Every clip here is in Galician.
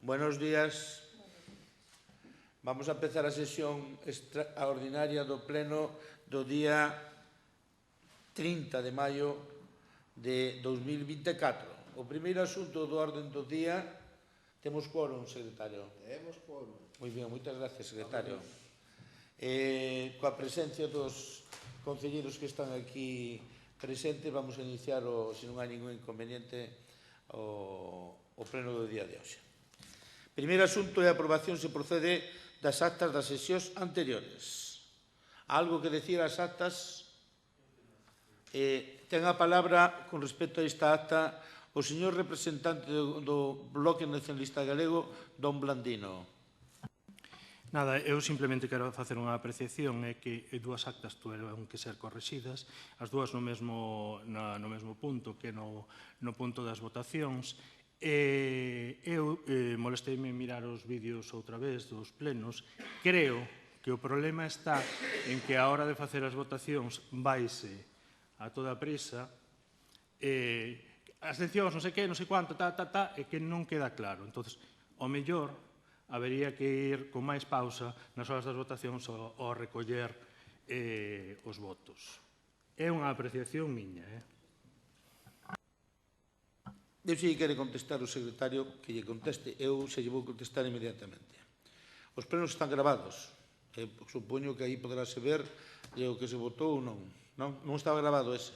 Buenos días. Vamos a empezar a sesión extraordinaria do Pleno do día 30 de maio de 2024. O primeiro asunto do orden do día, temos quórum, secretario. Temos quórum. Moi ben, moitas gracias, secretario. Coa presencia dos concelleiros que están aquí presentes, vamos a iniciar, se non hai ningún inconveniente, o pleno do día de hoxe. Primeiro asunto é a aprobación se procede das actas das sesións anteriores. Algo que decir as actas? Ten a palabra con respecto a esta acta o señor representante do Bloque Nacionalista Galego, don Blandino. Nada, eu simplemente quero facer unha apreciación, é que dúas actas tuveron que ser correxidas, as dúas no mesmo punto que no punto das votacións. Eu molesteime en mirar os vídeos outra vez dos plenos. Creo que o problema está en que a hora de facer as votacións vaise a toda prisa, as mencións, non sei que, non sei quanto, e que non queda claro. Entón, o mellor habería que ir con máis pausa nas horas das votacións ao recoller os votos. É unha apreciación miña, Eu se quere contestar o secretario, que lle conteste. Eu se lle vou contestar inmediatamente. Os plenos están gravados. Supoño que aí poderase ver o que se votou ou non. Non estaba grabado ese?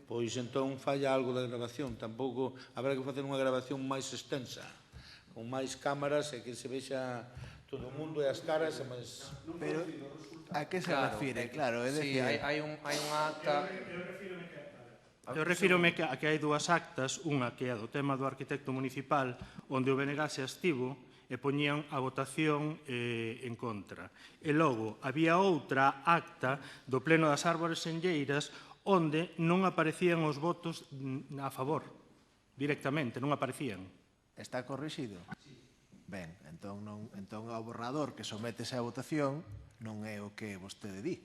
Pois entón falla algo da grabación. Tampouco habrá que facer unha grabación máis extensa, con máis cámaras e que se vexa todo o mundo e as caras. Pero a que se refire? Claro, é Sí, decir... hai unha acta... Eu refírome a que hai dúas actas, unha que é do tema do arquitecto municipal, onde o BNG se estivo e poñían a votación en contra. E logo, había outra acta do Pleno das Árbores Senlleiras onde non aparecían os votos a favor, directamente, non aparecían. Está corrixido? Ben, entón ao borrador que sometese a votación non é o que vostede di.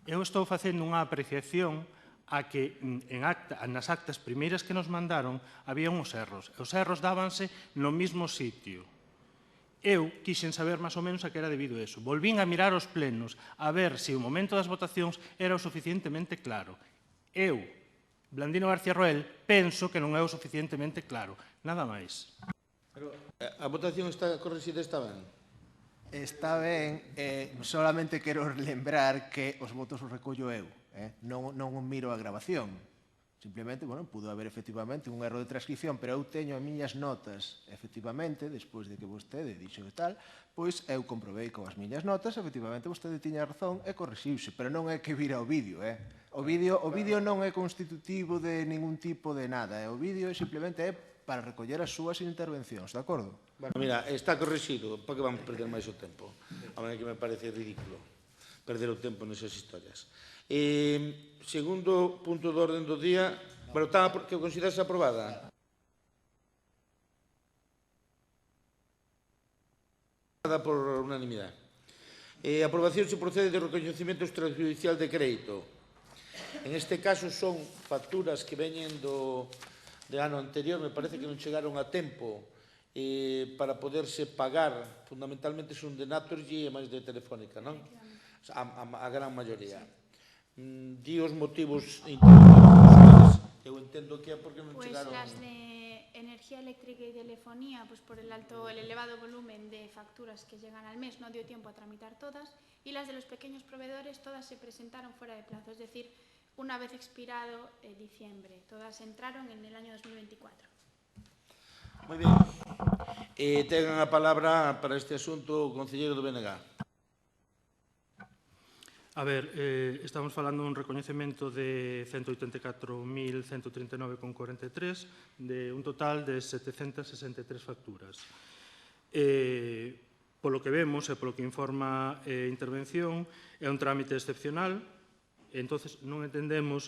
Eu estou facendo unha apreciación a que nas actas primeiras que nos mandaron había uns erros. Os erros dábanse no mismo sitio. Eu quixen saber máis ou menos a que era debido a eso. Volvín a mirar os plenos a ver se o momento das votacións era o suficientemente claro. Eu, Blandino García Roel, penso que non é o suficientemente claro. Nada máis. Pero a votación está corrixida, está ben? Está ben, solamente quero lembrar que os votos os recollo eu. Non miro a grabación. Simplemente, pudo haber efectivamente un erro de transcripción, pero eu teño as miñas notas, efectivamente, despois de que vostede dixo que tal, pois eu comprobei con as miñas notas, efectivamente, vostede tiña razón e correxiuse, pero non é que vira o vídeo, O vídeo non é constitutivo de ningún tipo de nada, o vídeo simplemente é para recoller as súas intervencións, de acordo? Bueno, mira, está correxido, para que vamos perder máis o tempo? A mí que me parece ridículo perder o tempo nesas historias. Segundo punto do orden do día, que considerase aprobada. Por unanimidade. Aprobación se procede de recoñecemento extrajudicial de crédito. En este caso son facturas que veñen do ano anterior, me parece que non chegaron a tempo para poderse pagar. Fundamentalmente son de Naturgy e máis de Telefónica, non? A gran maioría. Di os motivos internacionales. Eu entendo que é porque non chegaron... Pues las de energía eléctrica y telefonía, pues por el elevado volumen de facturas que llegan al mes, no dio tiempo a tramitar todas, y las de los pequeños proveedores todas se presentaron fuera de plazo, es decir, una vez expirado diciembre. Todas entraron en el año 2024. Moi ben. Tengan a palabra para este asunto o concelleiro do BNG. A ver, estamos falando dun recoñecemento de 184.139,43 de un total de 763 facturas. Polo que vemos e polo que informa a intervención, é un trámite excepcional, e entonces non entendemos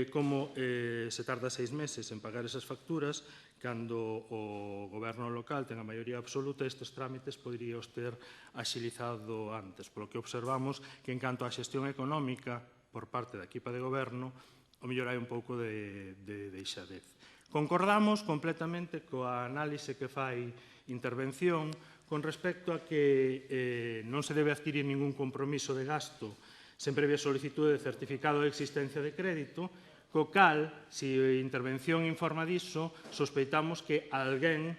como se tarda 6 meses en pagar esas facturas cando o goberno local ten a maioría absoluta. Estes trámites poderíaos ter axilizado antes, polo que observamos que en canto á xestión económica por parte da equipa de goberno o mellor hai un pouco de deixadez. Concordamos completamente coa análise que fai intervención con respecto a que non se debe adquirir ningún compromiso de gasto sen previa solicitude de certificado de existencia de crédito, co cal, se a intervención informa diso, sospeitamos que alguén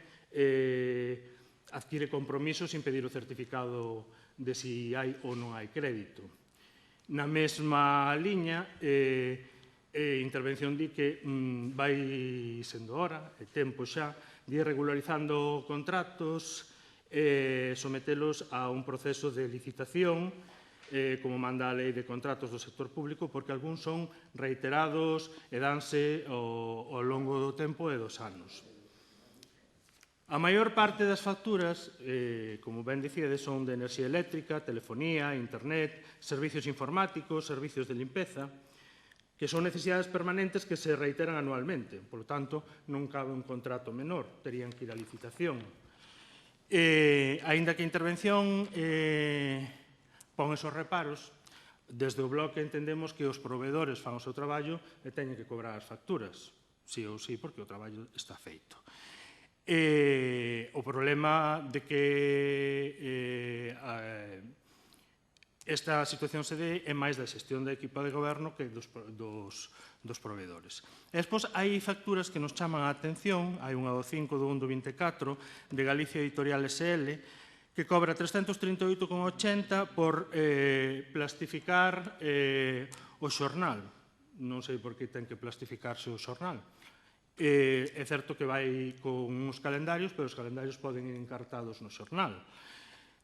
adquire compromisos sin pedir o certificado de si hai ou non hai crédito. Na mesma liña, intervención di que vai sendo hora, é tempo xa, de ir regularizando contratos, sometelos a un proceso de licitación, como manda a Lei de Contratos do Sector Público, porque algúns son reiterados e danse ao longo do tempo e dos anos. A maior parte das facturas, como ben dicíades, son de enerxía eléctrica, telefonía, internet, servicios informáticos, servicios de limpeza, que son necesidades permanentes que se reiteran anualmente. Por lo tanto, non cabe un contrato menor, terían que ir a licitación. Aínda que a intervención pon esos reparos, desde o bloque entendemos que os proveedores fan o seu traballo e teñen que cobrar as facturas, sí ou sí, porque o traballo está feito. O problema de que esta situación se dé é máis da xestión da equipa de goberno que dos proveedores. E despois hai facturas que nos chaman a atención, hai unha do 5 do 1 do 24 de Galicia Editorial SL que cobra 338,80 por plastificar o xornal. Non sei por que ten que plastificarse o xornal. É certo que vai con uns calendarios, pero os calendarios poden ir encartados no xornal.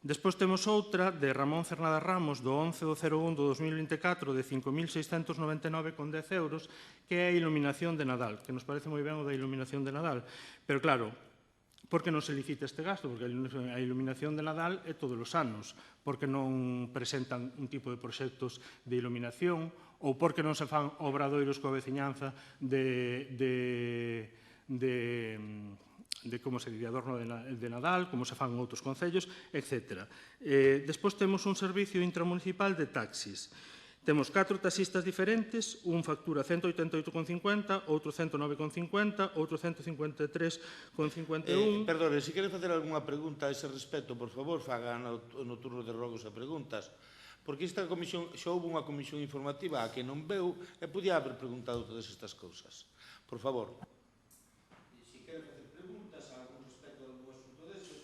Despois temos outra de Ramón Cernada Ramos, do 11 do 01 do 2024, de 5.699,10 euros, que é a iluminación de Nadal, que nos parece moi ben o da iluminación de Nadal. Pero claro, por que non se licita este gasto? Porque a iluminación de Nadal é todos os anos. Por que non presentan un tipo de proxectos de iluminación? Ou por que non se fan obradoiros coa veciñanza de como se di, adorno de Nadal, como se fan en outros concellos, etc. Despois temos un servicio intramunicipal de taxis. Temos 4 taxistas diferentes, un factura 188,50, outro 109,50, outro 153,51... Perdone, se quere facer algunha pregunta a ese respecto, por favor, faga no turno de rogos e preguntas, porque esta comisión, xa houve unha comisión informativa a que non veu e podía haber preguntado todas estas cousas. Por favor. Se quere facer preguntas a algún respecto a algún asunto destes,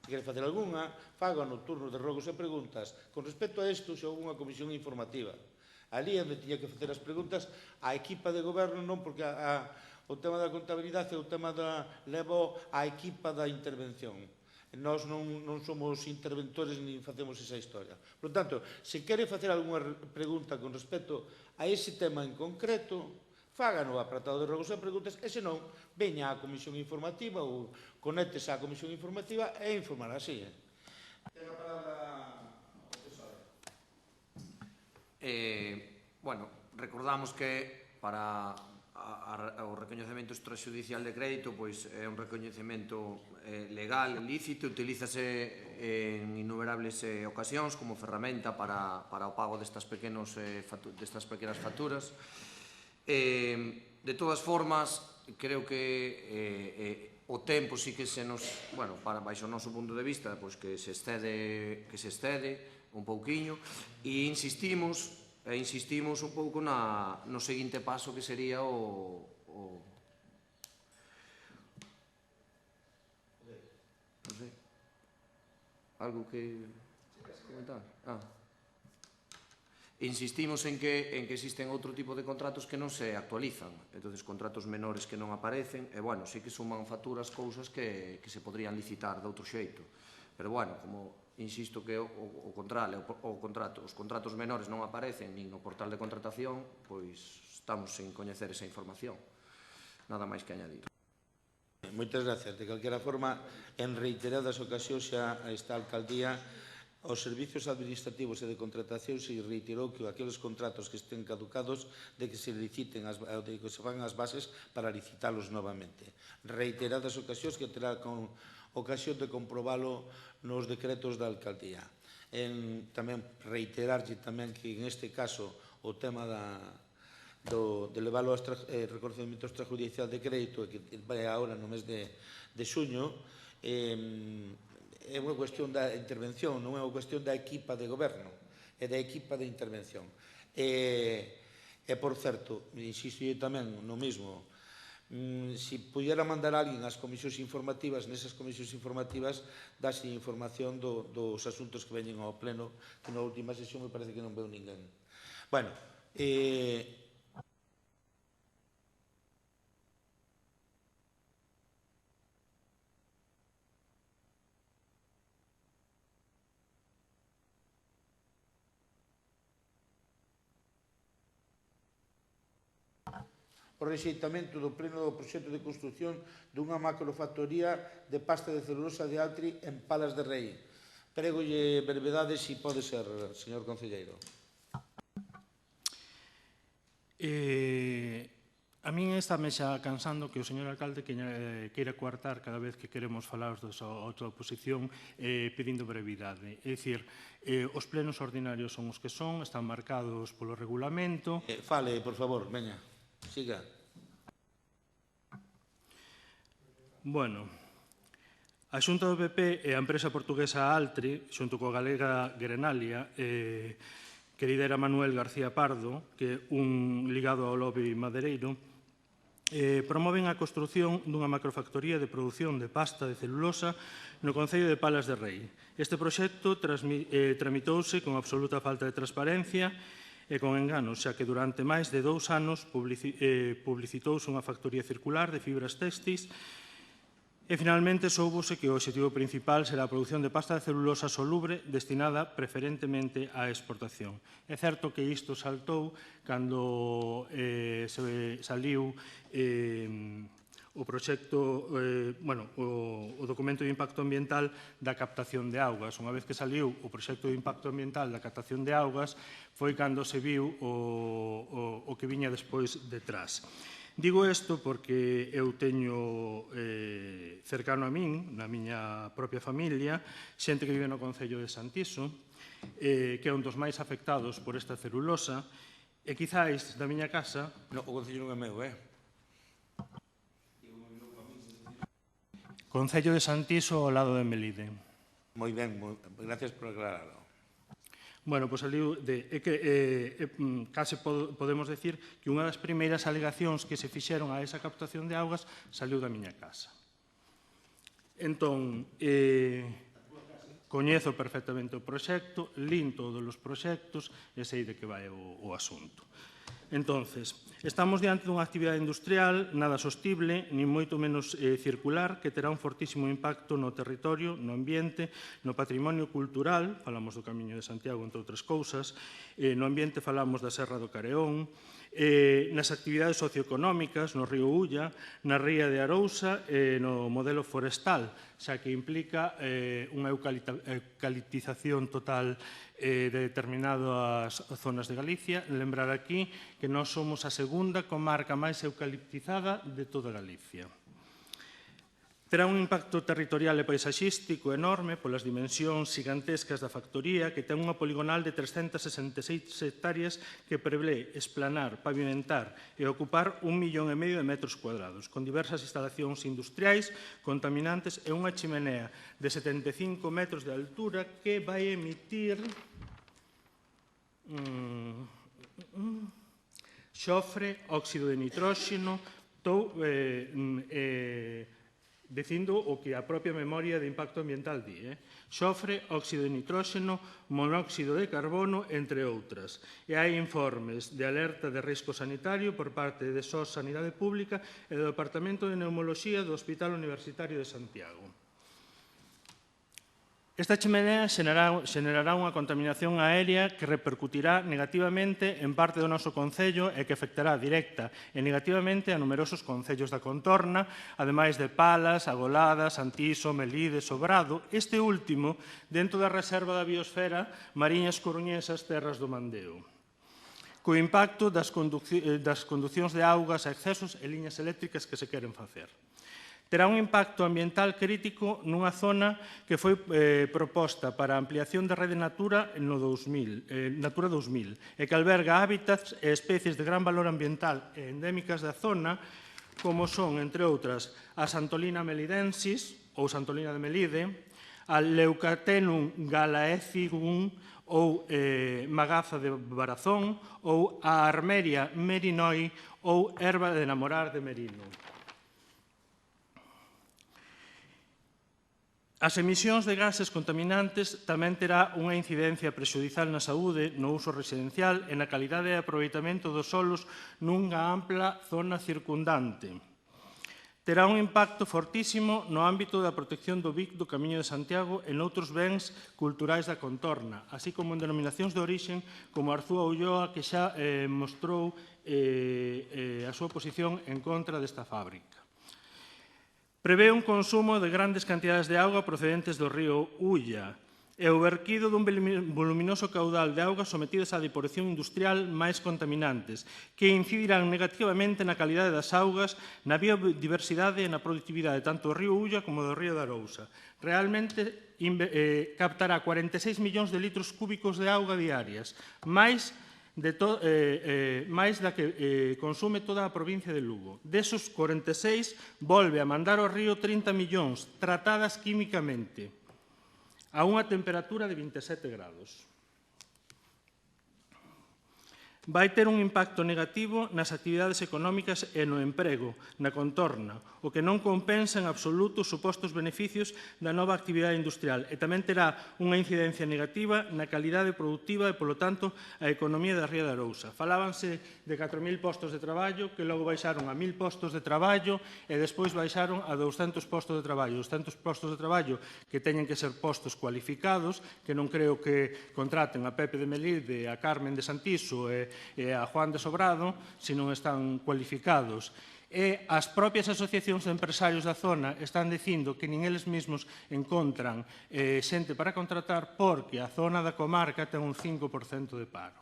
se quere facer algunha, faga no turno de rogos e preguntas. Con respecto a isto, xa houve unha comisión informativa. Ali onde tiña que facer as preguntas a equipa de goberno, non porque o tema da contabilidade e o tema da levou a equipa da intervención. Nós non somos interventores nin facemos esa historia. Por tanto, se quere facer algunha pregunta con respecto a ese tema en concreto, faga no apartado de rogos e preguntas, e senón, veña á comisión informativa ou conéctese á comisión informativa e informar así. Ten a palabra o tesouro. Bueno, recordamos que para o recoñecemento extrajudicial de crédito pois é un recoñecemento legal, lícito, utilízase en innumerables ocasións como ferramenta para o pago destas pequenas facturas. De todas formas, creo que o tempo sí que se nos, bueno, para baixo o noso punto de vista, pois que se excede un pouquiño e insistimos un pouco no seguinte paso que sería non sei, algo que comentar? Insistimos en que existen outro tipo de contratos que non se actualizan, entonces contratos menores que non aparecen, e bueno, sí que suman facturas cousas que se podrían licitar de outro xeito, pero bueno, como insisto que os contratos menores non aparecen nin no portal de contratación, pois estamos sen coñecer esa información. Nada máis que añadir. Moitas gracias. De calquera forma, en reiteradas ocasións xa esta alcaldía os servizos administrativos e de contratación se reiterou que aqueles contratos que estén caducados de que se liciten, de que se fan as bases para licitalos novamente. Reiteradas ocasións que terá con ocasión de comprobalo nos decretos da alcaldía. Tamén reiterarlle tamén que en este caso o tema de leválo ao reconocemento extrajudicial de crédito, que vai agora no mes de xuño, é unha cuestión da intervención, non é unha cuestión da equipa de goberno, é da equipa de intervención. E, por certo, insisto tamén no mesmo, se pudiera mandar alguén ás comisións informativas, nesas comisións informativas dase información dos asuntos que veñen ao pleno, que na última sesión me parece que non veu ninguén. Bueno, o rexeitamento do pleno do proxecto de construción dunha macrofactoría de pasta de celulosa de Altri en Palas de Rei. Prégolle brevedade se pode ser, señor concelleiro. A min estáme xa cansando que o señor alcalde queira coartar cada vez que queremos falar da outra oposición pedindo brevidade. É dicir, os plenos ordinarios son os que son, están marcados polo regulamento. Fale, por favor, veña. Siga. Bueno, a Xunta do PP e a empresa portuguesa Altri, xunto coa galega Grenalia, que lidera Manuel García Pardo, que é un ligado ao lobby madeireiro, promoven a construción dunha macrofactoría de produción de pasta de celulosa no concello de Palas de Rei. Este proxecto tramitouse con absoluta falta de transparencia e con enganos, xa que durante máis de 2 anos publicitouse unha factoría circular de fibras textis e finalmente soubose que o obxectivo principal será a produción de pasta de celulosa solubre destinada preferentemente á exportación. É certo que isto saltou cando saliu o proxecto, o documento de impacto ambiental da captación de augas. Unha vez que saliu o proxecto de impacto ambiental da captación de augas, foi cando se viu o que viña despois detrás. Digo isto porque eu teño cercano a min, na miña propia familia, xente que vive no concello de Santiso, que é un dos máis afectados por esta celulosa, e quizáis da miña casa... No, o concello non é meu, Concello de Santiso ao lado de Melide. Moi ben, gracias por aclararlo. Bueno, pois saliu case podemos decir que unha das primeiras alegacións que se fixeron a esa captación de augas saliu da miña casa. Entón, coñezo perfectamente o proxecto, lin todos os proxectos e sei de que vai o asunto. Entonces, estamos diante dunha actividade industrial nada sostible, nin moito menos circular, que terá un fortísimo impacto no territorio, no ambiente, no patrimonio cultural, falamos do Camiño de Santiago, entre outras cousas, no ambiente falamos da Serra do Careón, nas actividades socioeconómicas, no río Ulla, na ría de Arousa e no modelo forestal, xa que implica unha eucaliptización total de determinadas zonas de Galicia. Lembrar aquí que nós somos a segunda comarca máis eucaliptizada de toda Galicia. Terá un impacto territorial e paisaxístico enorme polas dimensións gigantescas da factoría, que ten unha poligonal de 366 hectáreas que prevé esplanar, pavimentar e ocupar 1,5 millón de metros cuadrados, con diversas instalacións industriais, contaminantes e unha chimenea de 75 metros de altura que vai emitir xofre, óxido de nitróxeno, dicindo o que a propia memoria de impacto ambiental di, xofre, óxido de nitróxeno, monóxido de carbono, entre outras. E hai informes de alerta de risco sanitario por parte de SOS Sanidade Pública e do Departamento de Neumoloxía do Hospital Universitario de Santiago. Esta chimenea xenerará unha contaminación aérea que repercutirá negativamente en parte do noso concello e que afectará directa e negativamente a numerosos concellos da contorna, ademais de Palas, Agolada, Santiso, Melide, Sobrado, este último dentro da Reserva da Biosfera Mariñas Coruñesas Terras do Mandeo, co impacto das conducións de augas, excesos e liñas eléctricas que se queren facer. Terá un impacto ambiental crítico nunha zona que foi proposta para a ampliación da rede Natura 2000, e que alberga hábitats e especies de gran valor ambiental e endémicas da zona, como son, entre outras, a Santolina melidensis, ou Santolina de Melide, a Leucatenum galaecigum, ou magaza de Barazón, ou a Armeria merinoi, ou erva de enamorar de Merino. As emisións de gases contaminantes tamén terá unha incidencia prexudicial na saúde, no uso residencial e na calidade de aproveitamento dos solos nunha ampla zona circundante. Terá un impacto fortísimo no ámbito da protección do BIC do Camiño de Santiago e noutros bens culturais da contorna, así como en denominacións de orixen como Arzúa Ulloa, que xa mostrou a súa posición en contra desta fábrica. Prevé un consumo de grandes cantidades de auga procedentes do río Ulla e o verquido dun voluminoso caudal de auga sometidas á depuración industrial máis contaminantes, que incidirán negativamente na calidade das augas, na biodiversidade e na productividade tanto do río Ulla como do río da Arousa. Realmente captará 46 millóns de litros cúbicos de auga diarias, máis da que consume toda a provincia de Lugo. Desos 46, volve a mandar ao río 30 millóns tratadas químicamente a unha temperatura de 27 grados. Vai ter un impacto negativo nas actividades económicas e no emprego, na contorna, o que non compensa en absoluto os supostos beneficios da nova actividade industrial e tamén terá unha incidencia negativa na calidade productiva e, polo tanto, a economía da Ría de Arousa. Falábanse de 4.000 postos de traballo, que logo baixaron a 1.000 postos de traballo e despois baixaron a 200 postos de traballo. 200 postos de traballo que teñen que ser postos cualificados, que non creo que contraten a Pepe de Melide, a Carmen de Santiso e a Juan de Sobrado, se non están cualificados. E as propias asociacións de empresarios da zona están dicindo que nin eles mesmos encontran xente para contratar porque a zona da comarca ten un 5% de paro.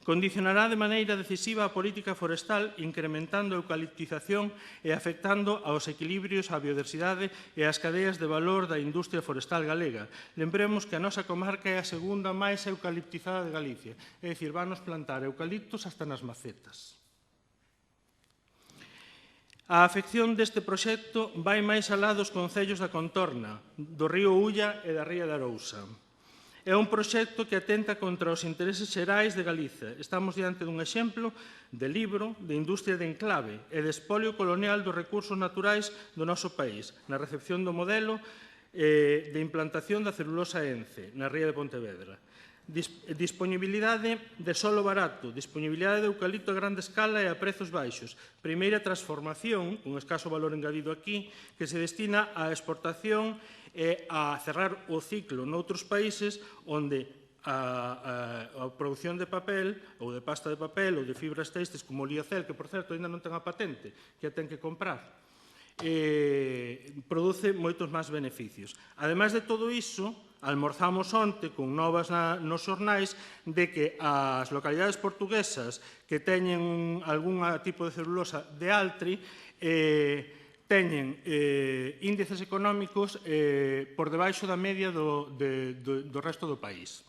Condicionará de maneira decisiva a política forestal incrementando a eucaliptización e afectando aos equilibrios, á biodiversidade e ás cadeas de valor da industria forestal galega. Lembremos que a nosa comarca é a segunda máis eucaliptizada de Galicia, é dicir, vanos plantar eucaliptos hasta nas macetas. A afección deste proxecto vai máis alá dos concellos da contorna, do río Ulla e da ría de Arousa. É un proxecto que atenta contra os intereses xerais de Galiza. Estamos diante dun exemplo de libro de industria de enclave e de espolio colonial dos recursos naturais do noso país, na recepción do modelo de implantación da celulosa ENCE, na ría de Pontevedra. Disponibilidade de solo barato, disponibilidade de eucalipto a grande escala e a prezos baixos. Primeira transformación, un escaso valor engadido aquí, que se destina á exportación e a cerrar o ciclo noutros países onde a produción de papel ou de pasta de papel ou de fibras textiles como o Liocel, que por certo ainda non ten a patente, que a ten que comprar, produce moitos máis beneficios. Ademais de todo iso, almorzamos onte con novas nos xornais de que as localidades portuguesas que teñen algún tipo de celulosa de altri teñen índices económicos por debaixo da media do resto do país.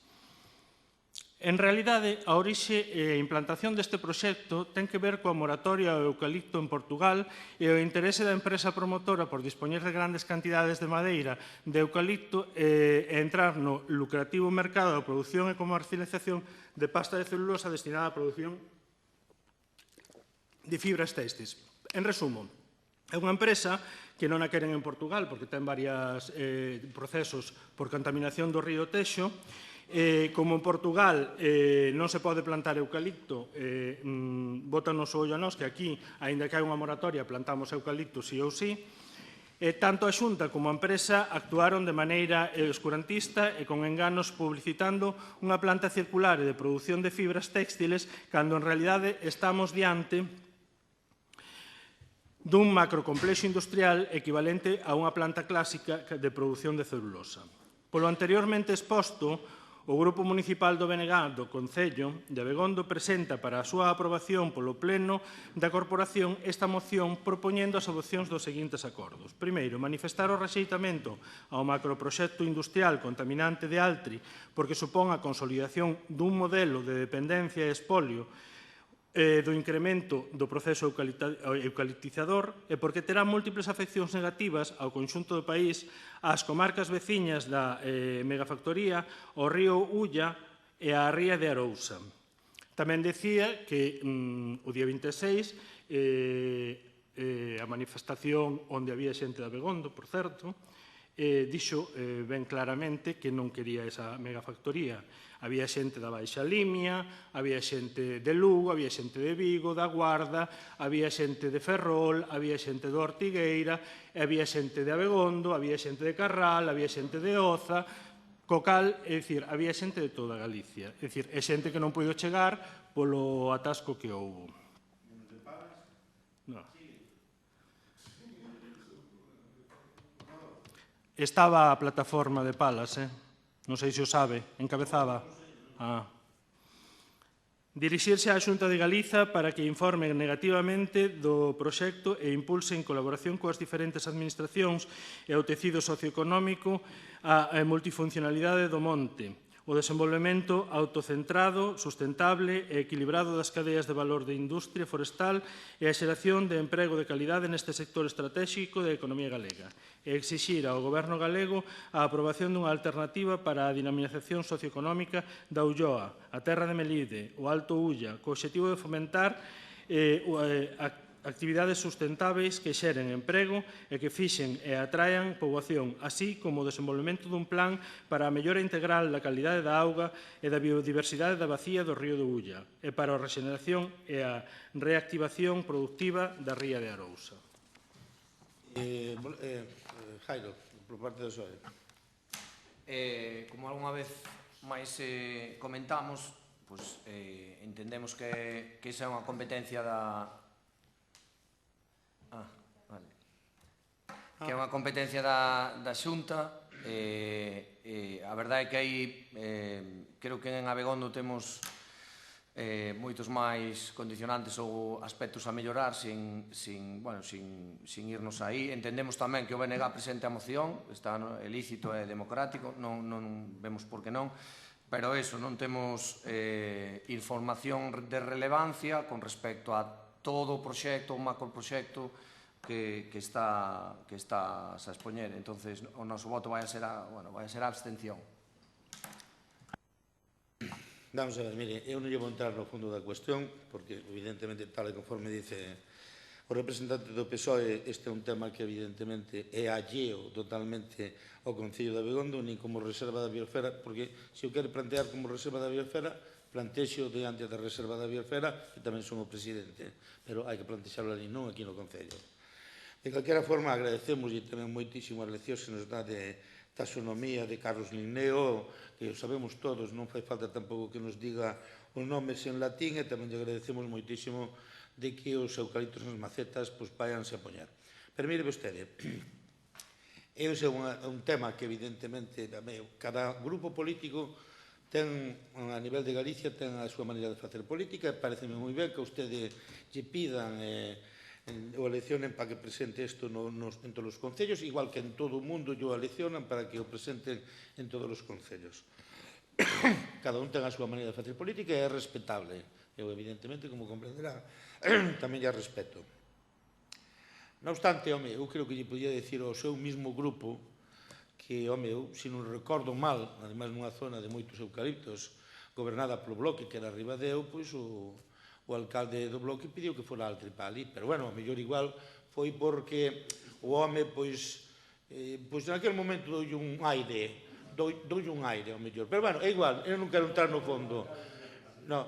En realidade, a orixe e a implantación deste proxecto ten que ver coa moratoria ao eucalipto en Portugal e o interese da empresa promotora por dispoñer de grandes cantidades de madeira de eucalipto e entrar no lucrativo mercado da produción e comercialización de pasta de celulosa destinada á produción de fibras textiles. En resumo, é unha empresa que non a queren en Portugal porque ten varios procesos por contaminación do río Texo. Como en Portugal non se pode plantar eucalipto, bótanos o ollo a nós que aquí, aínda que hai unha moratoria, plantamos eucalipto sí ou sí. Tanto a Xunta como a empresa actuaron de maneira oscurantista e con enganos publicitando unha planta circular e de produción de fibras textiles cando en realidade estamos diante dun macrocomplexo industrial equivalente a unha planta clásica de produción de celulosa. Polo anteriormente exposto, O Grupo Municipal do BNG do Concello de Abegondo presenta para a súa aprobación polo Pleno da Corporación esta moción propoñendo as adopcións dos seguintes acordos. Primeiro, manifestar o rexeitamento ao macroproxecto industrial contaminante de Altri porque supón a consolidación dun modelo de dependencia e espolio do incremento do proceso eucaliptizador e porque terá múltiples afeccións negativas ao conxunto do país, ás comarcas veciñas da megafactoría, ao río Ulla e á ría de Arousa. Tamén decía que o día 26 a manifestación onde había xente de Abegondo, por certo, dixo ben claramente que non quería esa megafactoría. Había xente da Baixa Limia, había xente de Lugo, había xente de Vigo, da Guarda, había xente de Ferrol, había xente de Ortigueira, había xente de Abegondo, había xente de Carral, había xente de Oza, co cal, é dicir, había xente de toda Galicia. É dicir, é xente que non puido chegar polo atasco que houbo. Non. Estaba a plataforma de Palas, non sei se o sabe, encabezaba. Dirixirse á Xunta de Galiza para que informen negativamente do proxecto e impulse en colaboración coas diferentes administracións e o tecido socioeconómico a multifuncionalidade do monte, o desenvolvemento autocentrado, sustentable e equilibrado das cadeas de valor de industria forestal e a xeración de emprego de calidade neste sector estratégico da economía galega, e exixir ao Goberno galego a aprobación dunha alternativa para a dinamización socioeconómica da Ulloa, a terra de Melide, o Alto Ulla, co obxectivo de fomentar actividades sustentáveis que xeren emprego e que fixen e atraian poboación, así como o desenvolvemento dun plan para a mellora integral da calidade da auga e da biodiversidade da bacía do río do Ulla e para a rexeneración e a reactivación productiva da ría de Arousa. Jairo, por parte do PSOE. Como algunha vez máis comentamos, entendemos que esa é unha competencia da que é unha competencia da Xunta. A verdade é que aí creo que en Abegondo temos moitos máis condicionantes ou aspectos a mellorar sin irnos aí. Entendemos tamén que o BNG presente a moción, está lícito e democrático, non vemos por que non, pero non temos información de relevancia con respecto a todo o proxecto, o macroproxecto que está a expoñer. Entonces, o noso voto vai a ser a abstención. Vamos a ver, mire, eu non lle vou entrar no fondo da cuestión, porque, evidentemente, tal e conforme dice o representante do PSOE, este é un tema que, evidentemente, é alleo totalmente ao Concello de Abegondo, nin como reserva da biosfera, porque se o quere plantear como reserva da biosfera, plantexo diante da reserva da biosfera, que tamén son o presidente, pero hai que plantexarlo ali, non aquí no Concello. De calquera forma, agradecemos tamén moitísimo as leccións que nos dá de taxonomía de Carlos Linneo, que o sabemos todos, non fai falta tampouco que nos diga os nomes en latín, e tamén lle agradecemos moitísimo de que os eucaliptos nas macetas váyanse a poñer. Pero mire vostede, é un tema que evidentemente cada grupo político ten, a nivel de Galicia, ten a súa maneira de facer política, e pareceme moi ben que vostede lle pidan o eleccionen para que presente isto en todos os concellos, igual que en todo o mundo o eleccionan para que o presenten en todos os concellos. Cada un ten a súa maneira de facer política e é respetable. Eu, evidentemente, como comprenderá, tamén lle respeto. Non obstante, eu creo que lle podía dicir ao seu mismo grupo que, eu, se non recordo mal, ademais nunha zona de moitos eucaliptos, gobernada polo Bloque, que era Ribadeo, pois o alcalde do Bloque pediu que fora Altri para ali, pero, bueno, a mellor igual foi porque o home, pois naquele momento doulle un aire, ao mellor. Pero, bueno, é igual, eu non quero entrar no fondo. Non.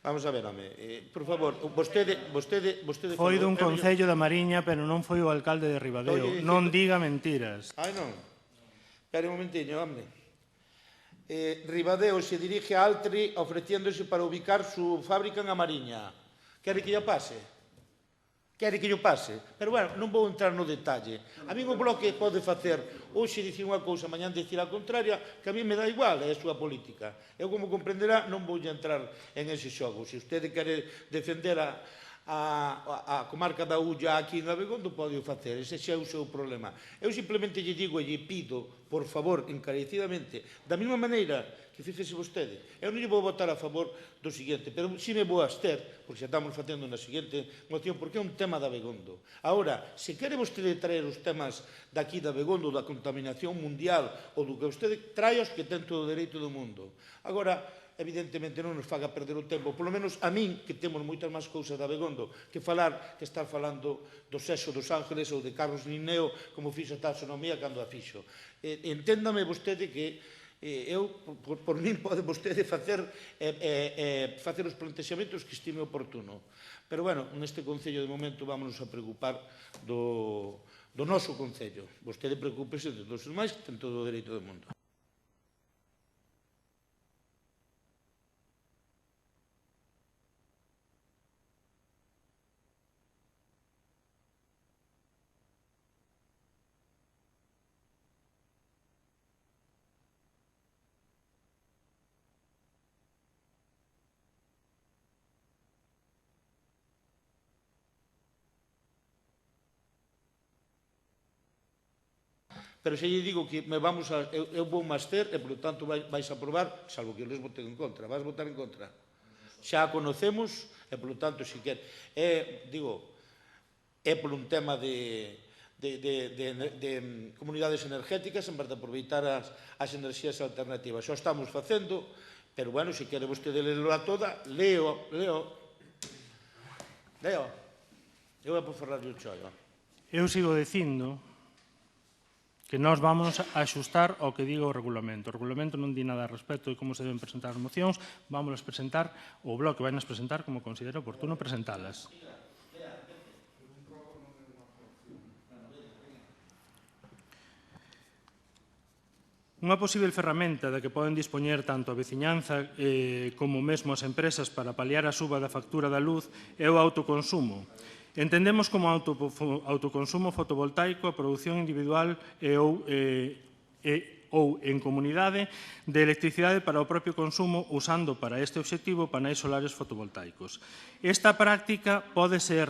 Vamos a ver, por favor, vostede... Foi dun Concello da Mariña, pero non foi o alcalde de Ribadeo. Non diga mentiras. Ai, non. Espera un momentiño, Ribadeo se dirige a Altri ofreciéndose para ubicar su fábrica en A Mariña. Quere que lla pase? quere que yo pase. Pero, bueno, non vou entrar no detalle. A mí o Bloque pode facer hoxe dicir unha cousa, mañán dicir a contraria, que a mí me dá igual, é a súa política. Eu, como comprenderá, non vou entrar en ese xogo. Se usted quere defender a comarca da Ulla aquí en Abegondo, pode o facer, ese xa é o seu problema. Eu simplemente lle digo e lle pido, por favor, encarecidamente, da mesma maneira que fíxese vostede, eu non lle vou votar a favor do seguinte, pero si me vou abster, porque xa estamos facendo na seguinte moción, porque é un tema de Abegondo. Agora, se quere vostede traer os temas daqui de Abegondo, da contaminación mundial, ou do que vostede trae os que ten todo o dereito do mundo. Agora, evidentemente non nos faga perder o tempo, polo menos a min, que temos moitas máis cousas de Abegondo, que estar falando do sexo dos ángeles ou de Carlos Linneo, como fixo a taxonomía cando a fixo. Enténdame vostede que eu, por min, pode vostede facer os plantexamentos que estime oportuno. Pero, bueno, neste Concello, de momento, vámonos a preocupar do noso Concello. Vostede preocúpese de todos os máis, que ten todo o dereito do mundo. Pero se lle digo que eu vou máster e, por lo tanto, vais a aprobar, salvo que eu les voten en contra. Vais votar en contra. Xa a conocemos e, por lo tanto, si quer. É por un tema de comunidades energéticas en vez de aproveitar as enerxías alternativas. Xa estamos facendo, pero, bueno, se quere vostede lerlo a toda, leo. Eu vou por Ferrari o chollo. Eu sigo dicindo que nós vamos a axustar ao que diga o regulamento. O regulamento non di nada a respecto de como se deben presentar as mocións, vamos a presentar, o Bloque vai nas presentar como considera oportuno presentalas. Unha posible ferramenta da que poden dispoñer tanto a veciñanza como mesmo as empresas para paliar a suba da factura da luz é o autoconsumo. Entendemos como autoconsumo fotovoltaico a produción individual ou en comunidade de electricidade para o propio consumo usando para este obxectivo paneis solares fotovoltaicos. Esta práctica pode ser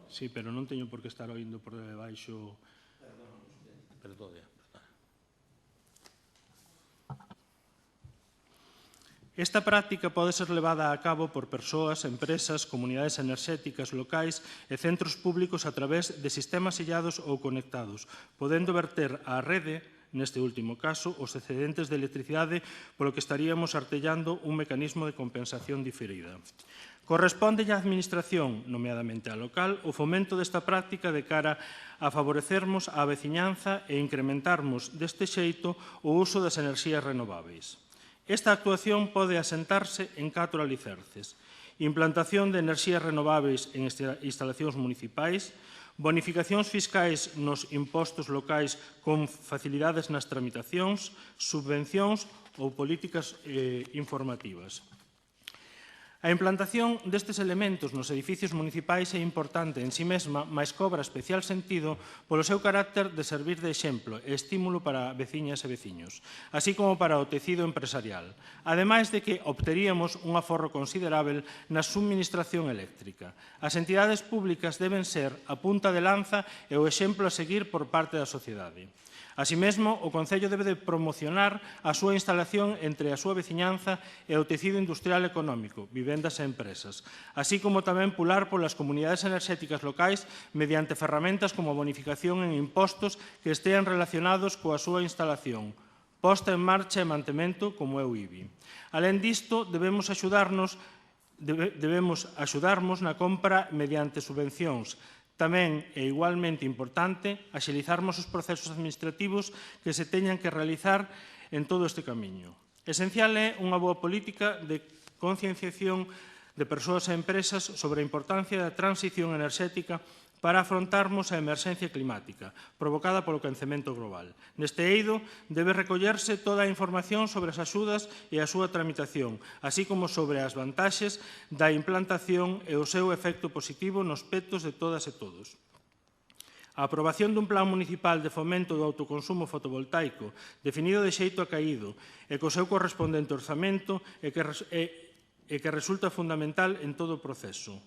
Sí, pero non teño por que estar oindo por debaixo. Perdón. Esta práctica pode ser levada a cabo por persoas, empresas, comunidades enerxéticas locais e centros públicos a través de sistemas sellados ou conectados, podendo verter á rede, neste último caso, os excedentes de electricidade polo que estaríamos artellando un mecanismo de compensación diferida. Corresponde á Administración, nomeadamente a local, o fomento desta práctica de cara a favorecermos a veciñanza e incrementarmos deste xeito o uso das enerxías renováveis. Esta actuación pode asentarse en 4 alicerces: implantación de enerxías renováveis en instalacións municipais, bonificacións fiscais nos impostos locais con facilidades nas tramitacións, subvencións ou políticas informativas. A implantación destes elementos nos edificios municipais é importante en si mesma, mais cobra especial sentido polo seu carácter de servir de exemplo e estímulo para veciñas e veciños, así como para o tecido empresarial, ademais de que obteríamos un aforro considerável na subministración eléctrica. As entidades públicas deben ser a punta de lanza e o exemplo a seguir por parte da sociedade. Así mesmo, o Concello debe de promocionar a súa instalación entre a súa veciñanza e o tecido industrial económico, vivendas e empresas, así como tamén pular polas comunidades enerxéticas locais mediante ferramentas como bonificación en impostos que estean relacionados coa súa instalación, posta en marcha e mantemento como é o IBI. Alén disto, debemos axudarnos na compra mediante subvencións. Tamén é igualmente importante axilizarmos os procesos administrativos que se teñan que realizar en todo este camiño. Esencial é unha boa política de concienciación de persoas e empresas sobre a importancia da transición enerxética para afrontarmos a emerxencia climática provocada polo quencemento global. Neste eido debe recollerse toda a información sobre as axudas e a súa tramitación, así como sobre as vantaxes da implantación e o seu efecto positivo nos petos de todas e todos. A aprobación dun plan municipal de fomento do autoconsumo fotovoltaico definido de xeito acaído e co seu correspondente orzamento e que resulta fundamental en todo o proceso.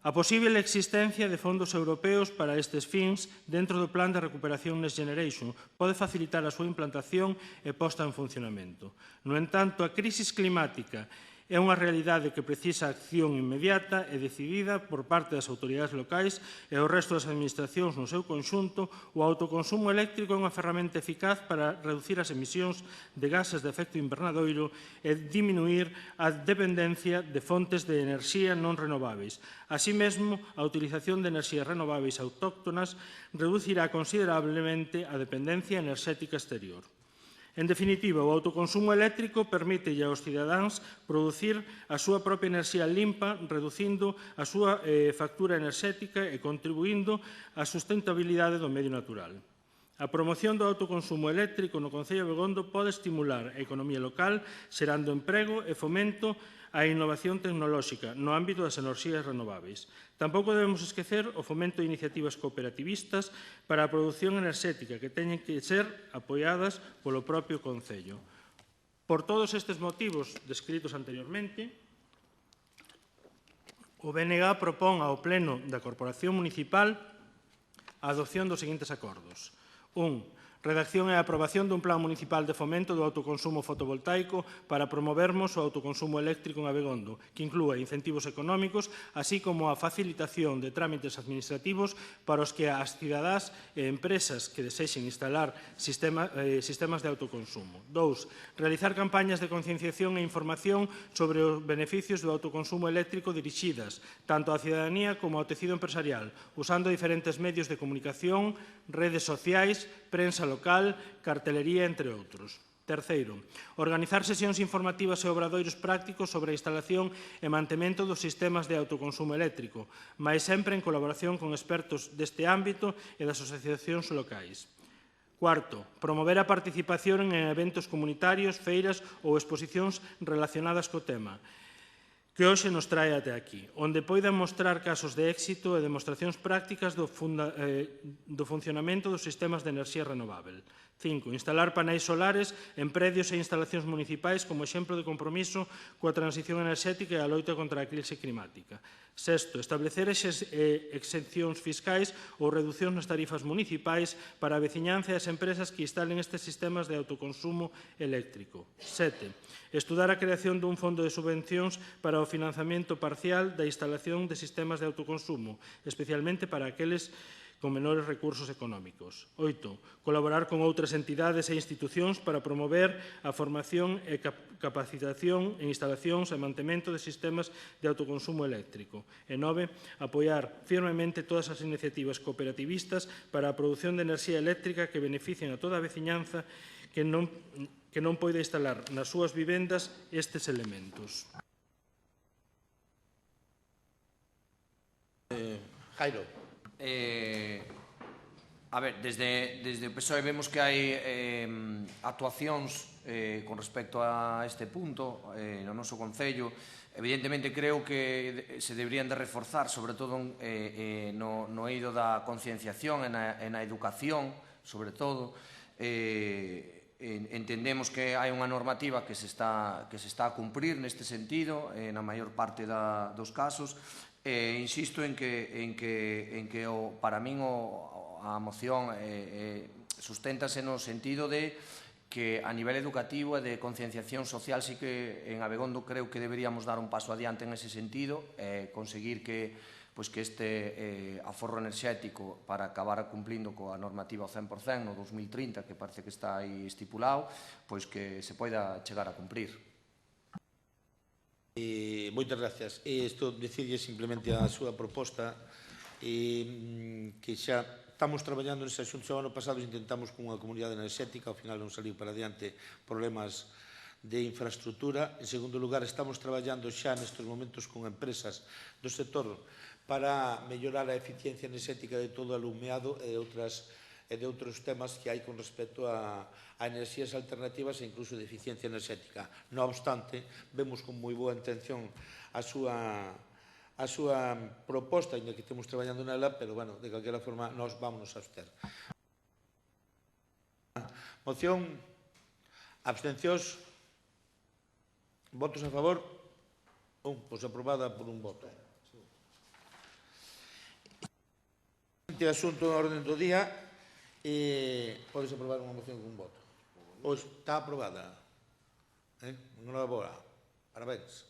A posible existencia de fondos europeos para estes fins dentro do Plan de Recuperación Next Generation pode facilitar a súa implantación e posta en funcionamento. No entanto, a crisis climática é unha realidade que precisa acción inmediata e decidida por parte das autoridades locais e o resto das administracións no seu conxunto. O autoconsumo eléctrico é unha ferramenta eficaz para reducir as emisións de gases de efecto invernadoiro e diminuir a dependencia de fontes de enerxía non renováveis. Así mesmo, a utilización de enerxías renováveis autóctonas reducirá considerablemente a dependencia enerxética exterior. En definitiva, o autoconsumo eléctrico permite aos cidadáns producir a súa propia enerxía limpa, reducindo a súa factura enerxética e contribuindo á sustentabilidade do medio natural. A promoción do autoconsumo eléctrico no Concello de Abegondo pode estimular a economía local, xerando emprego e fomento á innovación tecnolóxica no ámbito das enerxías renováveis. Tampouco debemos esquecer o fomento de iniciativas cooperativistas para a produción enerxética que teñen que ser apoiadas polo propio Concello. Por todos estes motivos descritos anteriormente, o BNG propón ao Pleno da Corporación Municipal a adopción dos seguintes acordos. 1. Redacción e aprobación dun plan municipal de fomento do autoconsumo fotovoltaico para promovermos o autoconsumo eléctrico en Abegondo, que inclúa incentivos económicos, así como a facilitación de trámites administrativos para os que as cidadás e empresas que desexen instalar sistemas de autoconsumo. 2. Realizar campañas de concienciación e información sobre os beneficios do autoconsumo eléctrico dirixidas tanto á cidadanía como ao tecido empresarial, usando diferentes medios de comunicación, redes sociais, prensa local, cartelería, entre outros. Terceiro, organizar sesións informativas e obradoiros prácticos sobre a instalación e mantemento dos sistemas de autoconsumo eléctrico, mais sempre en colaboración con expertos deste ámbito e das asociacións locais. Cuarto, promover a participación en eventos comunitarios, feiras ou exposicións relacionadas co tema, que hoxe nos trae até aquí, onde poidan mostrar casos de éxito e demostracións prácticas do funcionamento dos sistemas de enerxía renovável. 5. Instalar paneis solares en predios e instalacións municipais como exemplo de compromiso coa transición enerxética e a loita contra a crise climática. 6. Establecer exencións fiscais ou reducións nas tarifas municipais para a veciñanza e as empresas que instalen estes sistemas de autoconsumo eléctrico. 7. Estudar a creación dun fondo de subvencións para o financiamento parcial da instalación de sistemas de autoconsumo, especialmente para aqueles con menores recursos económicos. 8. Colaborar con outras entidades e institucións para promover a formación e capacitación en instalacións e mantemento de sistemas de autoconsumo eléctrico. E 9. Apoiar firmemente todas as iniciativas cooperativistas para a produción de enerxía eléctrica que beneficien a toda a veciñanza que non poida instalar nas súas vivendas estes elementos. Jairo. A ver, desde o PSOE vemos que hai actuacións con respecto a este punto no noso Concello. Evidentemente, creo que se deberían de reforzar, sobre todo no eido da concienciación e na educación, sobre todo. Entendemos que hai unha normativa que se está a cumprir neste sentido, na maior parte dos casos. Insisto en que para min a moción susténtase no sentido de que a nivel educativo e de concienciación social sí que en Abegondo creo que deberíamos dar un paso adiante en ese sentido e conseguir que este aforro enerxético para acabar cumplindo coa normativa ao 100% no 2030, que parece que está aí estipulado, pois que se poida chegar a cumprir. Moitas gracias. Isto decirlle simplemente a súa proposta que xa estamos traballando nese asunto. O ano pasado intentamos con unha comunidade enerxética, ao final non saliu para adiante problemas de infraestructura. En segundo lugar, estamos traballando xa nestes momentos con empresas do sector para mellorar a eficiencia enerxética de todo o alumeado e de outros temas que hai con respecto a enerxías alternativas e incluso de eficiencia enerxética. Non obstante, vemos con moi boa intención a súa proposta, ainda que estemos traballando nela, pero, bueno, de calquera forma, nós vámonos a abster. Moción, abstencións, votos a favor, pois aprobada por un voto. Este asunto na orden do día, podes aprobar unha moción con un voto. Pois está aprobada. Enhorabuena. Parabéns.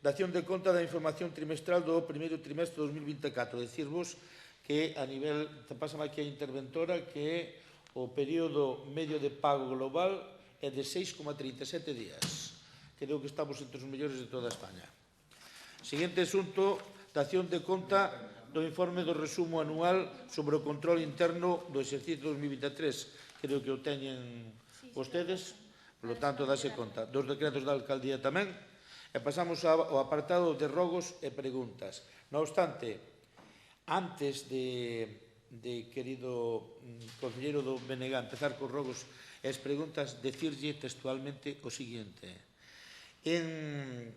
Dación de conta da información trimestral do primeiro trimestre de 2024. Decirvos que a nivel, pásame aquí a interventora, que o período medio de pago global é de 6,37 días. Creo que estamos entre os mellores de toda España. Seguinte asunto, dación de conta do informe do resumo anual sobre o control interno do exercicio 2023. Creo que o teñen vostedes, por lo tanto, dase conta. Dos decretos da alcaldía tamén. E pasamos ao apartado de rogos e preguntas. Non obstante, antes de querido concelleiro do BNG empezar cos rogos e as preguntas, decirlle textualmente o seguinte. En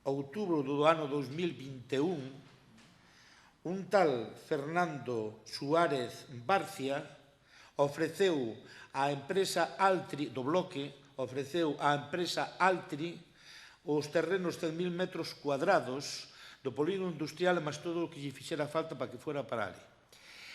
outubro do ano 2021, un tal Fernando Suárez Barcia ofreceu á empresa Altri do bloque, ofreceu á empresa Altri os terrenos 100.000 metros cuadrados do polígono industrial, mas todo o que lle fixera falta para que fora para ali.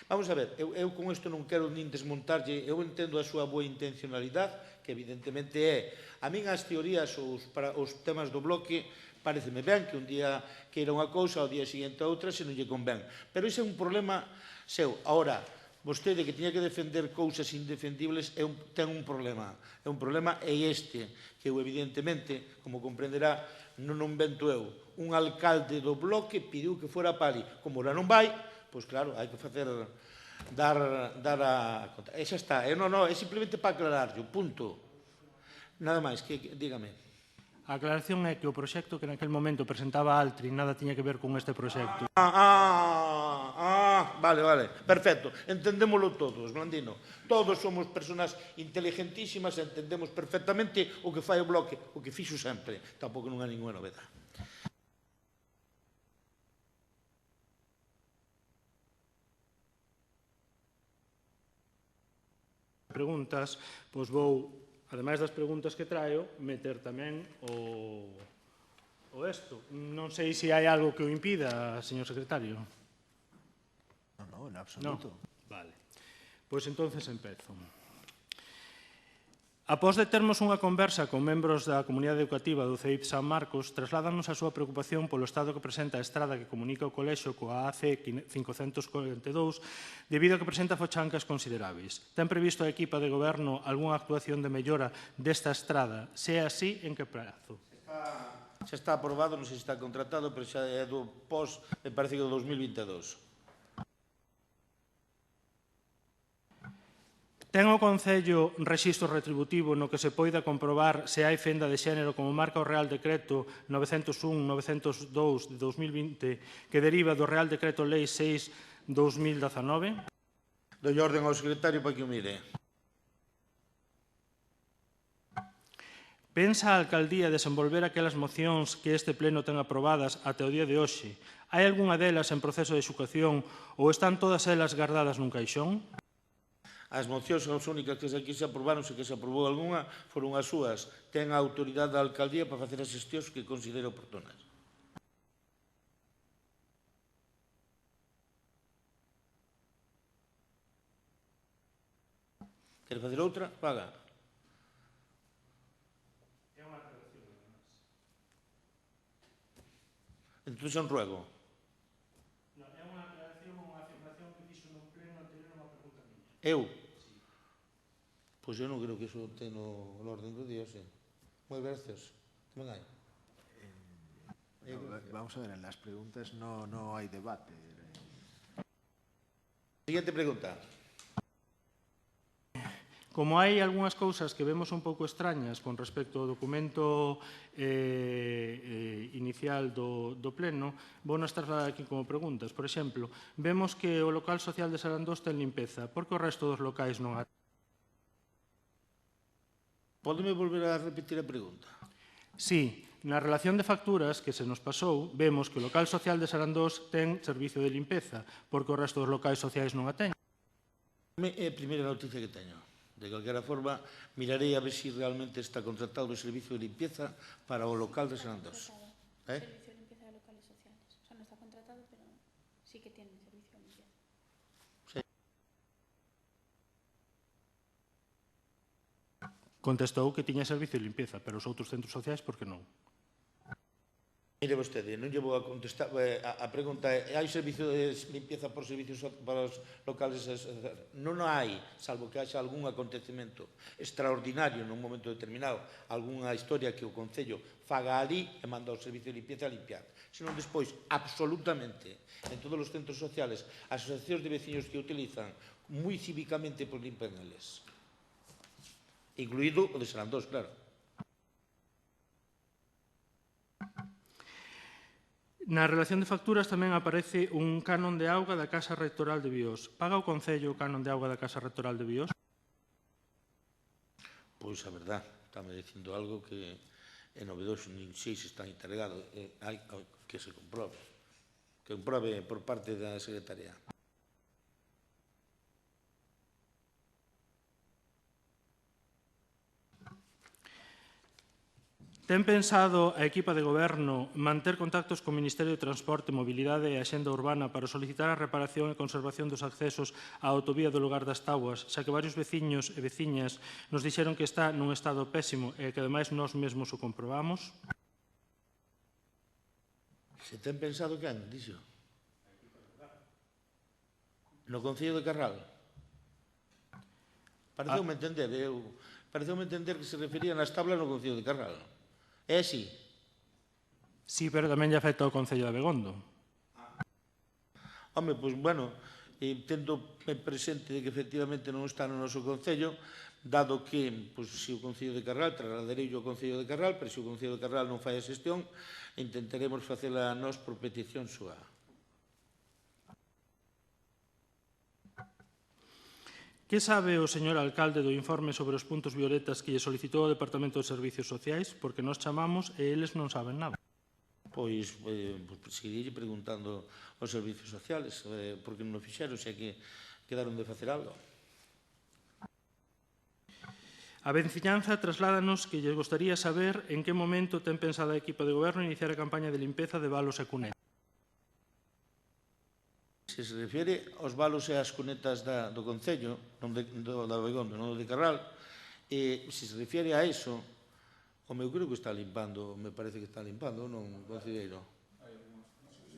Vamos a ver, eu con isto non quero nin desmontarlle, eu entendo a súa boa intencionalidade, que evidentemente é, a min as teorías, os temas do bloque, pareceme ben que un día queira unha cousa, ao día seguinte outra, se non lle convén. Pero ese é un problema seu. Ahora, vostede que tiña que defender cousas indefendibles ten un problema. É un problema este, que eu evidentemente, como comprenderá, non invento eu. Un alcalde do bloque pediu que fora para ali. Como ora non vai, pois claro, hai que facer dar a conta. E xa está. Non, é simplemente para aclararlo, punto. Nada máis, dígame. A aclaración é que o proxecto que naquel momento presentaba Altri nada tiña que ver con este proxecto. Vale, perfecto. Entendémolo todos, Blandino. Todos somos personas inteligentísimas e entendemos perfectamente o que fai o bloque, o que fixo sempre. Tampouco non hai ninguna novedade. Preguntas, pois vou, ademais das preguntas que traio, meter tamén o esto. Non sei se hai algo que o impida, señor secretario. Non, en absoluto. Vale. Pois entonces empezo. Após de termos unha conversa con membros da comunidade educativa do CEIP San Marcos, trasládanos a súa preocupación polo estado que presenta a estrada que comunica o colexio coa AC 542 debido a que presenta fochancas consideráveis. Ten previsto a equipa de goberno algunha actuación de mellora desta estrada? Se é así, en que prazo? Xa está aprobado, non sei se está contratado, pero xa é do pos, me parece que do 2022. Ten o Concello rexistro retributivo no que se poida comprobar se hai fenda de xénero como marca o Real Decreto 901-902 de 2020 que deriva do Real Decreto Lei 6-2019? Doi orden ao secretario para que o mire. Pensa a alcaldía desenvolver aquelas mocións que este pleno ten aprobadas até o día de hoxe? Hai algunha delas en proceso de execución ou están todas elas guardadas nun caixón? As mocións as únicas que aquí se aprobaron, se que se aprobou algunha, foron as súas. Ten a autoridade da alcaldía para facer as xestións que considere oportunas. Quere facer outra? Paga. É unha aclaración, además. Entón é un ruego. Non, é unha aclaración ou unha afirmación que fixo no pleno anterior unha pregunta miña. Eu? Pois eu non creo que iso ten no orden do día, sí. Moi gracias. Tamén hai. Vamos a ver, en las preguntas no hay debate. Siguiente pregunta. Como hai algunhas cousas que vemos un pouco extrañas con respecto ao documento inicial do Pleno, vou nos trasladar aquí como preguntas. Por exemplo, vemos que o local social de Sarandós ten limpeza. Por que o resto dos locais non a ten? Pódeme volver a repetir a pregunta? Sí, na relación de facturas que se nos pasou, vemos que o local social de Sarandós ten servicio de limpeza, porque o resto dos locais sociais non a teñen. É a primeira noticia que teño. De calquera forma, mirarei a ver se realmente está contratado o servicio de limpieza para o local de Sarandós. Servicio de limpieza de locales sociales. O sea, no está contratado, pero sí que tiene servicio de limpieza. Contestou que tiña servicio de limpeza, pero os outros centros sociais, por que non? Mire vostede, non lle vou a contestar. A pregunta é, hai servicio de limpieza por servicios para os locales? Non hai, salvo que haxa algún acontecemento extraordinario nun momento determinado, algunha historia que o Concello faga ali e manda o servicio de limpieza a limpiar. Senón despois, absolutamente, en todos os centros sociales, as asociacións de veciños que utilizan moi cívicamente por limpiar eles. Incluído o de Sarandós, claro. Na relación de facturas tamén aparece un canon de auga da Casa Rectoral de Bios. Paga o Concello o canon de auga da Casa Rectoral de Bios? Pois a verdad, estame dicindo algo que é novedoso, nin sei se está encargado, hai que se comprobe. Que comprobe por parte da Secretaría. Ten pensado a equipa de goberno manter contactos co Ministerio de Transporte, Mobilidade e Axenda Urbana para solicitar a reparación e conservación dos accesos á autovía do lugar das Tabuas, xa que varios veciños e veciñas nos dixeron que está nun estado pésimo e que ademais nós mesmos o comprobamos? Se ten pensado quen, dixo? No Concello de Carral? Pareceume entender que se refería nas tablas no Concello de Carral. É así? Sí, pero tamén lle afecta ao Concello de Abegondo. Home, pois, bueno, tendo presente de que efectivamente non está no noso Concello, dado que, pois, se o Concello de Carral, trasladarei ao Concello de Carral, pero se o Concello de Carral non fai a xestión, intentaremos facela nós por petición súa. Que sabe o señor alcalde do informe sobre os puntos violetas que lle solicitou ao Departamento de Servicios Sociais? Porque nós chamamos e eles non saben nada. Pois seguirei preguntando aos servicios sociales, porque non o fixeron, xa que quedaron de facer algo. A veciñanza trasládanos que lle gostaría saber en que momento ten pensada a equipa de goberno iniciar a campaña de limpeza de valos e cunetas. Se se refiere aos valos e ás cunetas do Concello, non do Abegondo, non do de Carral, se se refiere a eso, o meu creo que está limpando, me parece que está limpando, non, concelleiro?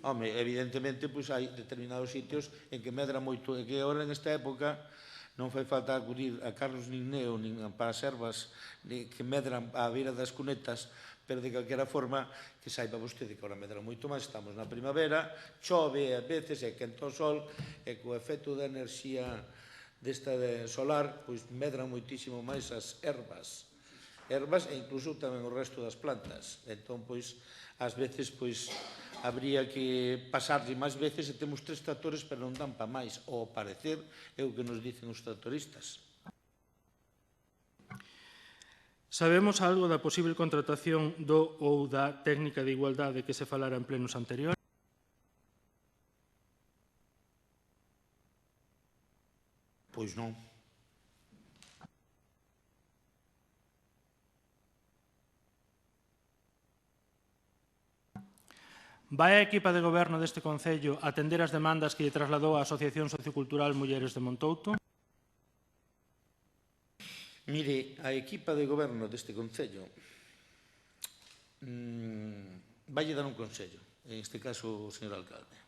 Home, evidentemente, pois hai determinados sitios en que medra moito, e que agora nesta época non fai falta acudir a Carlos Nigneo, nin para as ervas que medran á beira das cunetas, pero de calquera forma que saiba vostede que agora medra moito máis, estamos na primavera, chove a veces, é quente o sol, e co efecto da enerxía desta solar, pois medran moitísimo máis as ervas e incluso tamén o resto das plantas. Entón, pois, ás veces, pois, habría que pasarlle máis veces e temos 3 tractores, pero non dan pa máis, ao parecer é o que nos dicen os tractoristas. Sabemos algo da posible contratación do ou da técnica de igualdade que se falara en plenos anteriores? Pois non. Vai a equipa de goberno deste Concello atender as demandas que lle trasladou a Asociación Sociocultural Mulleres de Montouto? Mire, a equipa de goberno deste Concello vai dar un consello, en este caso o señor alcalde.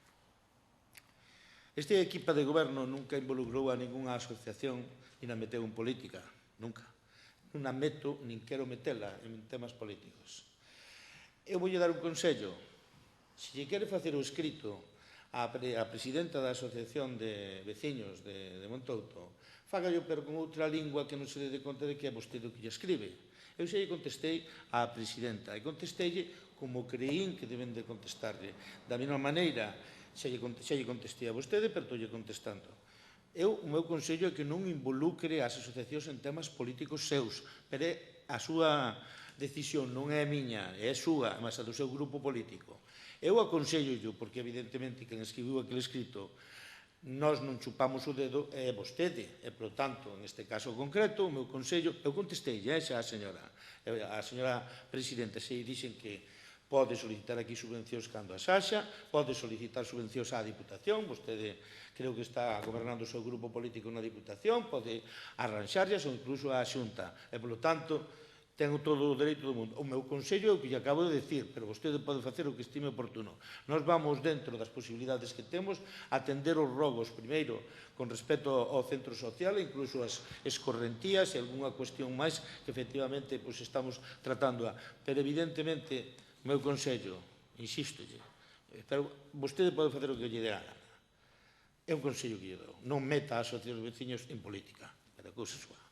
Esta equipa de goberno nunca involucrou a ninguna asociación ni a meteu en política, nunca. Non a meto, nin quero metela en temas políticos. Eu voulle dar un consello. Se lle quere facer o escrito a presidenta da Asociación de Veciños de Montouto, fágallo pero con outra lingua que non se dé conta de que é vostede o que lle escribe. Eu xa lle contestei á presidenta e contesteille como creín que deben de contestarlle. Da mesma maneira, xa lle contestei a vostede, pero estou lle contestando. O meu consello é que non involucre as asociacións en temas políticos seus, pero é a súa decisión, non é a miña, é a súa, mas a do seu grupo político. Eu aconsello, porque evidentemente quen escribiu aquele escrito, nós non chupamos o dedo, é vostede, e, por tanto, neste caso concreto, o meu consello, eu contestei xa a señora presidenta, se dixen que pode solicitar aquí subvencións cando as haxa, pode solicitar subvencións á Diputación, vostede creo que está gobernando o seu grupo político na Diputación, pode arranxarlas ou incluso á Xunta, e, polo tanto, ten todo o dereito do mundo. O meu consello é o que lle acabo de decir, pero vostede pode facer o que estime oportuno. Nos vamos, dentro das posibilidades que temos, a atender os rogos, primeiro, con respecto ao centro social, incluso as escorrentías e algunha cuestión máis que, efectivamente, estamos tratando. Pero, evidentemente, o meu consello, insistolle, pero vostede pode facer o que lle dé a gana. É un consello que lle dou. Non meta a asociacións de veciños en política, pero a cousa súa.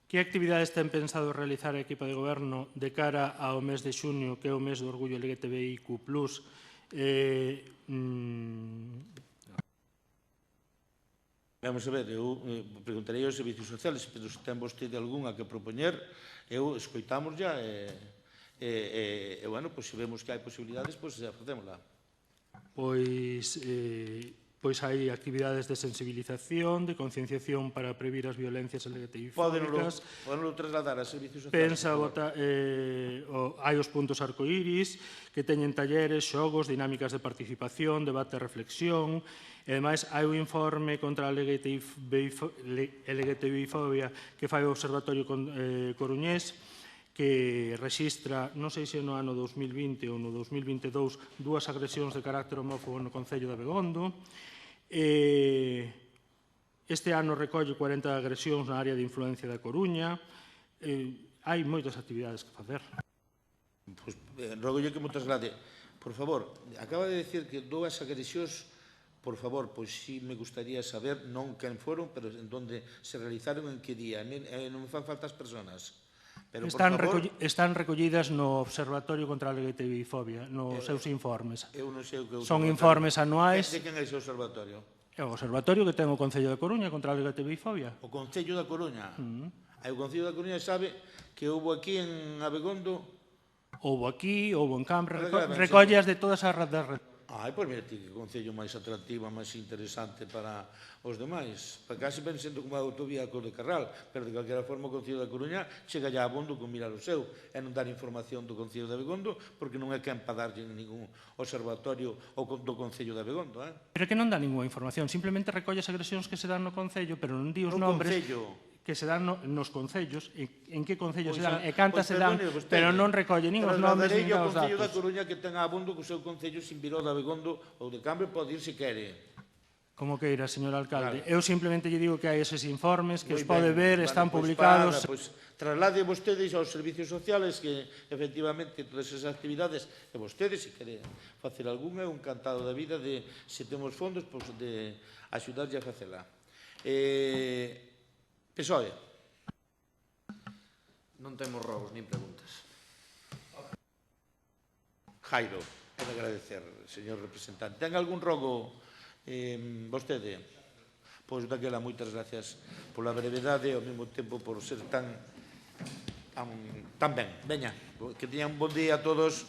Que actividades ten pensado realizar a equipa de goberno de cara ao mes de xuño, que é o mes do orgullo LGTBIQ+, Vamos a ver, eu preguntarei aos servicios sociales, pero se ten vostede algunha que propoñer, eu escoitamos ya e, bueno, se vemos que hai posibilidades, facémosla. Pois hai actividades de sensibilización, de concienciación para previr as violencias LGTBI-fóbicas. Podenlo trasladar a servicios sociales. Pensa, hai os puntos arcoíris, que teñen talleres, xogos, dinámicas de participación, debate e reflexión. E, ademais, hai un informe contra a LGTBI-fobia que fai o Observatorio Coruñés, que rexistra, non sei se no ano 2020 ou no 2022, 2 agresións de carácter homófobo no Concello de Abegondo. Este ano recolle 40 agresións na área de influencia da Coruña. Hai moitas actividades que facer. Rogolle que mo traslade. Por favor, acaba de decir que 2 agresións, por favor, pois sí me gustaría saber non quen foron, pero en donde se realizaron, en que día. Non me fan falta as persoas. Están recollidas no Observatorio contra a LGTBI-fobia, nos seus informes. Eu non sei o que... Son informes anuais. De quen é ese observatorio? É o observatorio que ten o Concello da Coruña contra a LGTBI-fobia. O Concello da Coruña? O Concello da Coruña sabe que houve aquí en Abegondo... Houve aquí, houve en Cambre, recollas de todas as redes. Pois mira, que concello máis atractivo, máis interesante para os demais. Para casi ven sendo como a autovía Cor de Carral, pero de calquera forma o Concello da Coruña chega ya a abondo con mirar o seu e non dar información do Concello de Abegondo, porque non é quen para darlle ningún observatorio do Concello de Abegondo. Pero que non dá ninguna información, simplemente recolle as agresións que se dan no Concello, pero non di os nombres que se dan nos concellos, en que concellos se dan e cantas se dan, pero non recolle nin os nombres nin os datos. O Concello da Coruña que ten a abondo que o seu Concello sin virou de Abegondo ou de Cambre pode ir se quere. Como queira, señor alcalde. Eu simplemente lle digo que hai eses informes que os pode ver, están publicados. Traslade vostedes aos servicios sociales que, efectivamente, todas esas actividades, e vostedes, se quere facer algunha, é un encantado da vida de, se temos fondos, de axudarlle a facela. PSOE. Non temos rogos nin preguntas. Jairo, é de agradecer, señor representante. Ten algún rogo vostede? Pois daquela, moitas gracias pola brevedade e ao mesmo tempo por ser tan ben. Veña, que teñan un bon día a todos.